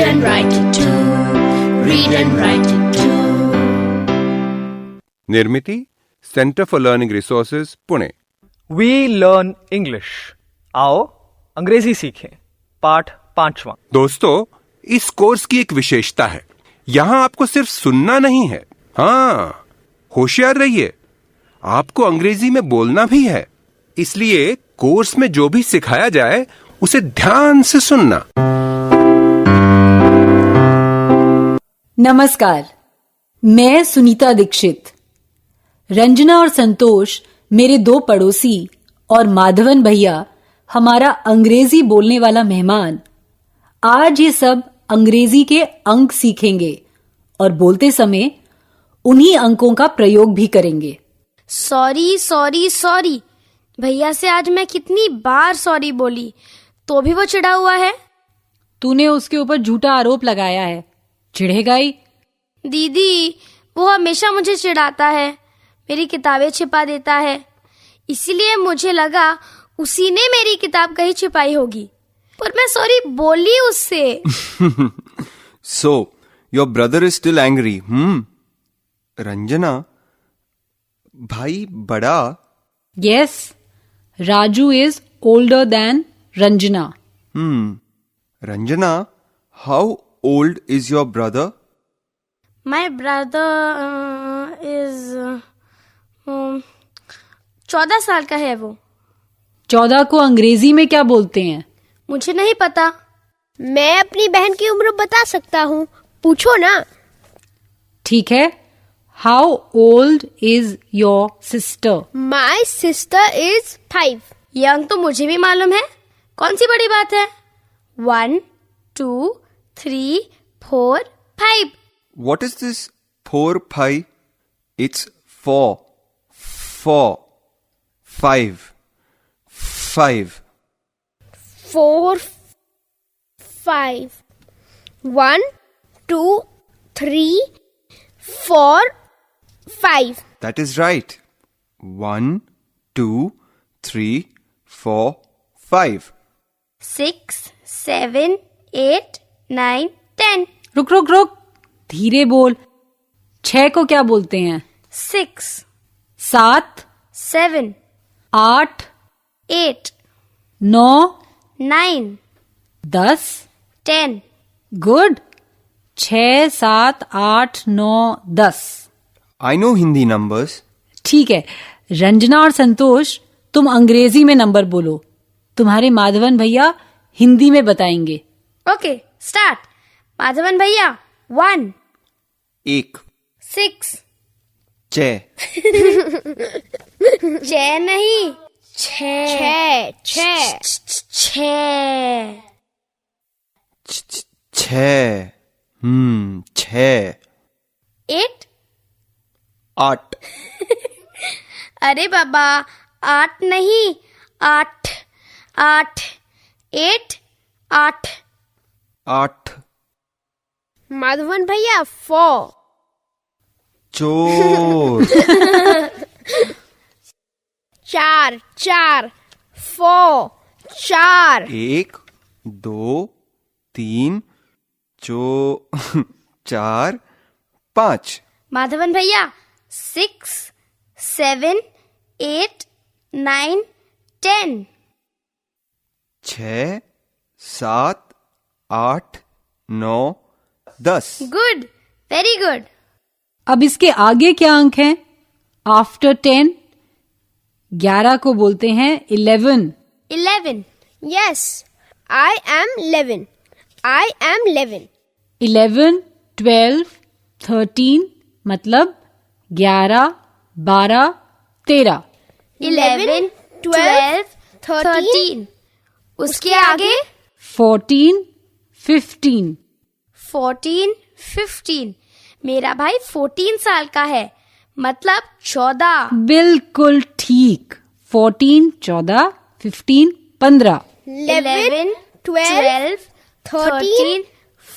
and write it too. Read and write it too. Nirmiti, centre for learning resources, Pune. We learn English. आओ अंग्रेजी सीखें। पाठ 5वां। दोस्तों, इस कोर्स की एक विशेषता है, यहाँ आपको सिर्फ सुनना नहीं है, हाँ, होशियार रहिए, आपको अंग्रेजी में बोलना भी है। इसलिए कोर्स में जो भी सिखाया जाए उसे ध्यान से सुनना। नमस्कार, मैं सुनीता दीक्षित। रंजना और संतोष मेरे 2 पड़ोसी और माधवन भैया हमारा अंग्रेजी बोलने वाला मेहमान आज ये सब अंग्रेजी के अंक सीखेंगे और बोलते समय उन्हीं अंकों का प्रयोग भी करेंगे। सॉरी सॉरी सॉरी, भैया से आज मैं कितनी बार सॉरी बोली तो भी वो चिढ़ा हुआ है। तूने उसके ऊपर झूठा आरोप लगाया है, चिढ़ेगा ही। दीदी, वो हमेशा मुझे चिढ़ाता है, मेरी किताबें छिपा देता है, इसीलिए मुझे लगा उसी ने मेरी किताब कहीं छिपाई होगी, पर मैं सॉरी बोली उससे। So, your brother is still angry, Ranjana, भाई बड़ा? Yes, Raju is older than Ranjana. Ranjana, how old is your brother? My brother is 14 साल का है वो। 14 को अंग्रेजी में क्या बोलते हैं? मुझे नहीं पता। मैं अपनी बहन की उम्र बता सकता हूँ, पूछो ना। ठीक है, how old is your sister? My sister is 5। ये अंक तो मुझे भी मालूम है, कौन सी बड़ी बात है? 1, 2, 3, 4, 5। What is this 4, 5? It's 4, 5, 5. 4, 5. 1, 2, 3, 4, 5. That is right. 1, 2, 3, 4, 5. 6, 7, 8, 9, 10। रुक रुक रुक, धीरे बोल। 6 को क्या बोलते हैं? 6, 7, 7, 8, 8, 9, 9, 10। 10। Good. 6, 7, 8, 9, 10। I know Hindi numbers. ठीक है, रंजना और संतोष तुम अंग्रेजी में नंबर बोलो, तुम्हारे माधवन भैया हिंदी में बताएंगे। Okay, start. माधवन भैया 1, 1, 6। 6, 6 नहीं, 6, 6, 6। 6, 6। 8। 8, अरे बाबा, 8 नहीं, 8, 8, 8, 8। 8। माधवन भैया 4। चोर। 4, 4, 4, 4। 1, 2, 3, 4, 5। माधवन भैया 6, 7, 8, 9, 10। 6, 7, 8, 9, 10। Good, very good. अब इसके आगे क्या अंक हैं? आफ्टर 10 11 को बोलते हैं 11। 11। Yes, I am 11. I am 11. 11, 12, 13 मतलब 11, 12, 13। 11, 12, 13। उसके आगे 14, 15। 14, 15। मेरा भाई 14 साल का है, मतलब 14। बिल्कुल ठीक। 14 14, 15 15। 11, 12, 13,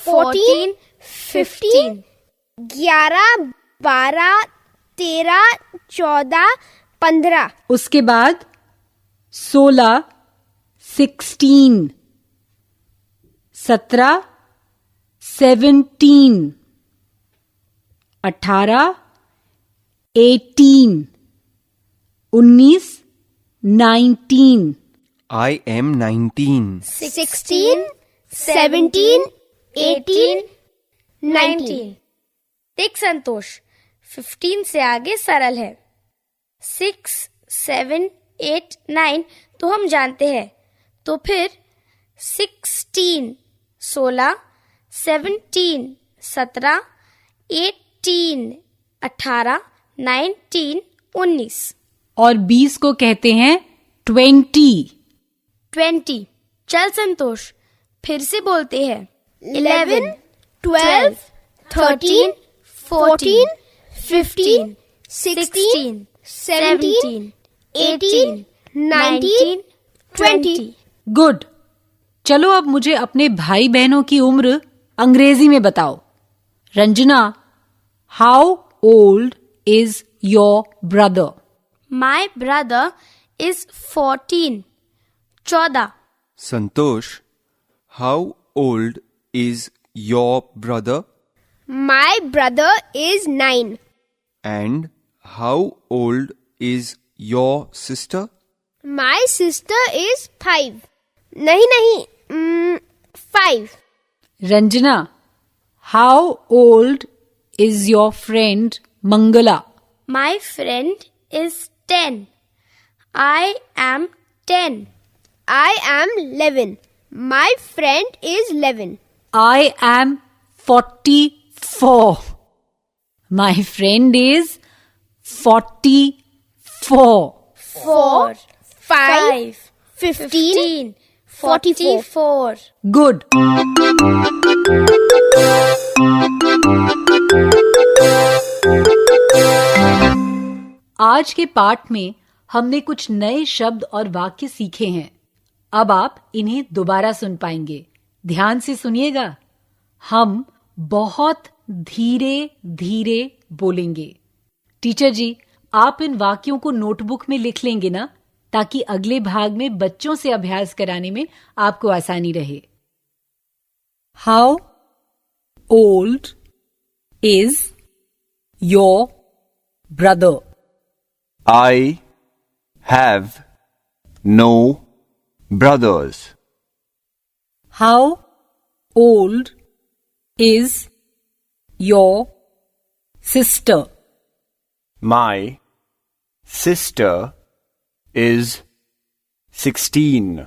14, 15। 11, 12, 13, 14, 15। उसके बाद 16, 16, 17, 17 18 18 19 19 I am 19. 16, 17, 18, 19. देख संतोष, 15 से आगे सरल है। 6, 7, 8, 9 तो हम जानते हैं। तो फिर 16 16, 17 17, 18 18, 19 19 और 20 को कहते हैं 20। 20। चल संतोष, फिर से बोलते हैं। 11, 12, 13, 14, 15, 16, 17, 18, 19, 20. गुड। चलो अब मुझे अपने भाई बहनों की उम्र अंग्रेजी में बताओ। Ranjana, how old is your brother? My brother is 14. 14. Santosh, how old is your brother? My brother is 9. And how old is your sister? My sister is 5. नहीं, 5. Ranjana, how old is your friend Mangala? My friend is 10. I am 10. I am 11. My friend is 11. I am 44. My friend is 44. 4, 5, 15, 15, 44. Good. आज के पाठ में हमने कुछ नए शब्द और वाक्य सीखे हैं। अब आप इन्हें दोबारा सुन पाएंगे। ध्यान से सुनिएगा। हम बहुत धीरे धीरे बोलेंगे। टीचर जी, आप इन वाक्यों को नोटबुक में लिख लेंगे ना, ताकि अगले भाग में बच्चों से अभ्यास कराने में आपको आसानी रहे। How old is your brother? I have no brothers. How old is your sister? My sister is 16.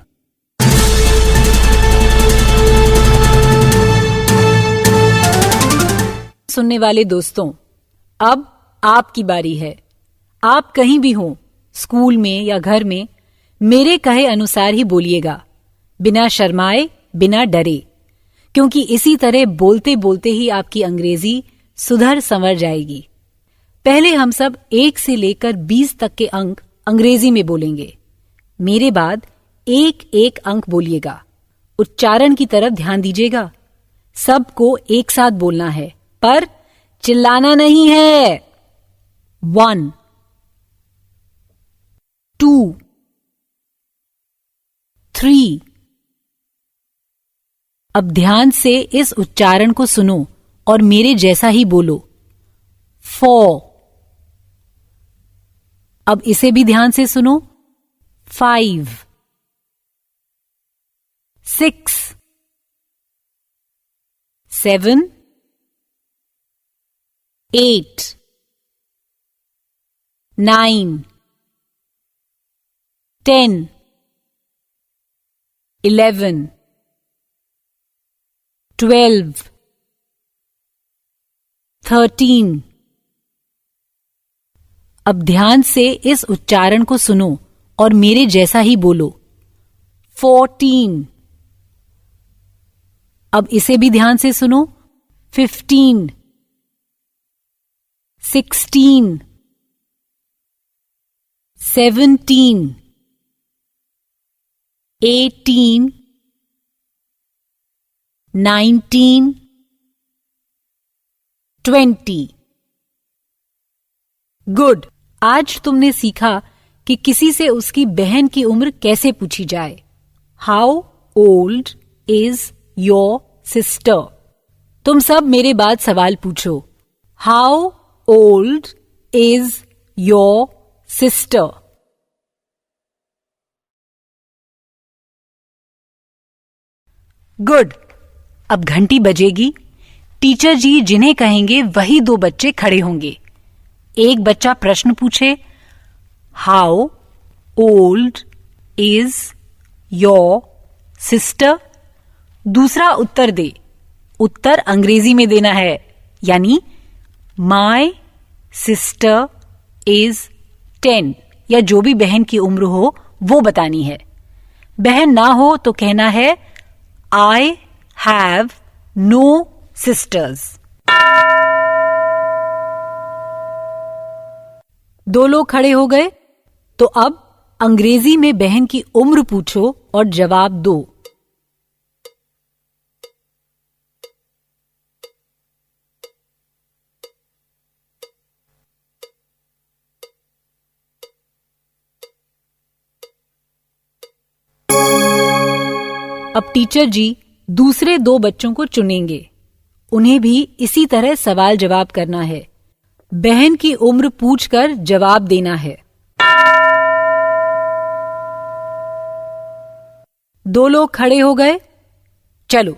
सुनने वाले दोस्तों, अब आपकी बारी है। आप कहीं भी हों, स्कूल में या घर में, मेरे कहे अनुसार ही बोलिएगा, बिना शर्माए, बिना डरे, क्योंकि इसी तरह बोलते बोलते ही आपकी अंग्रेजी सुधर संवर जाएगी। पहले हम सब 1 से लेकर 20 तक के अंक अंग्रेजी में बोलेंगे। मेरे बाद एक एक अंक बोलिएगा। उच्चारण की तरफ ध्यान दीजिएगा। सबको एक साथ बोलना है, पर चिल्लाना नहीं है। 1 2 3। अब ध्यान से इस उच्चारण को सुनो और मेरे जैसा ही बोलो। 4। अब इसे भी ध्यान से सुनो। 5 6 7 8 9 10 11 12 13। अब ध्यान से इस उच्चारण को सुनो और मेरे जैसा ही बोलो। 14। अब इसे भी ध्यान से सुनो। 15 16 17 18 19 20। गुड। आज तुमने सीखा कि किसी से उसकी बहन की उम्र कैसे पूछी जाए। How old is your sister? तुम सब मेरे बाद सवाल पूछो। How old is your sister? Good. अब घंटी बजेगी। टीचर जी जिन्हें कहेंगे वही दो बच्चे खड़े होंगे। एक बच्चा प्रश्न पूछे, how old is your sister? दूसरा उत्तर दे। उत्तर अंग्रेजी में देना है, यानी माई सिस्टर इज 10, या जो भी बहन की उम्र हो वो बतानी है। बहन ना हो तो कहना है I have no sisters. दो लोग खड़े हो गए, तो अब अंग्रेजी में बहन की उम्र पूछो और जवाब दो। अब टीचर जी दूसरे दो बच्चों को चुनेंगे। उन्हें भी इसी तरह सवाल जवाब करना है। बहन की उम्र पूछकर जवाब देना है। दो लोग खड़े हो गए। चलो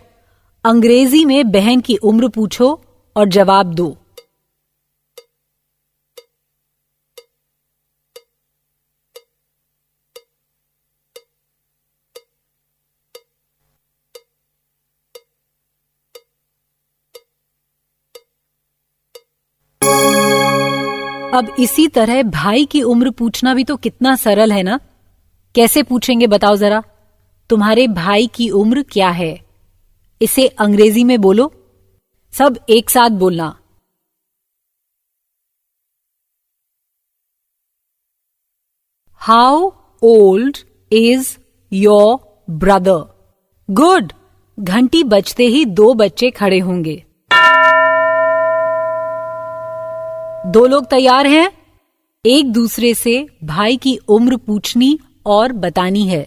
अंग्रेजी में बहन की उम्र पूछो और जवाब दो। अब इसी तरह भाई की उम्र पूछना भी तो कितना सरल है ना। कैसे पूछेंगे बताओ जरा। तुम्हारे भाई की उम्र क्या है? इसे अंग्रेजी में बोलो। सब एक साथ बोलना। How old is your brother? Good. घंटी बजते ही दो बच्चे खड़े होंगे। दो लोग तैयार हैं? एक दूसरे से भाई की उम्र पूछनी और बतानी है।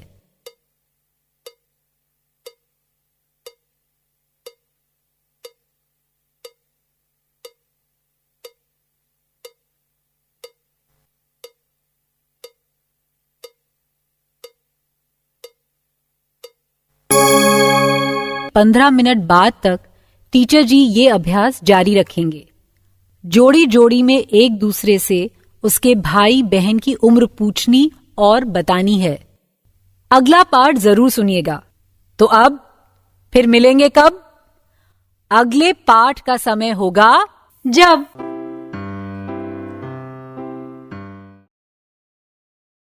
पंद्रह मिनट बाद तक टीचर जी ये अभ्यास जारी रखेंगे। जोड़ी जोड़ी में एक दूसरे से उसके भाई बहन की उम्र पूछनी और बतानी है। अगला पार्ट जरूर सुनिएगा। तो अब फिर मिलेंगे कब? अगले पार्ट का समय होगा जब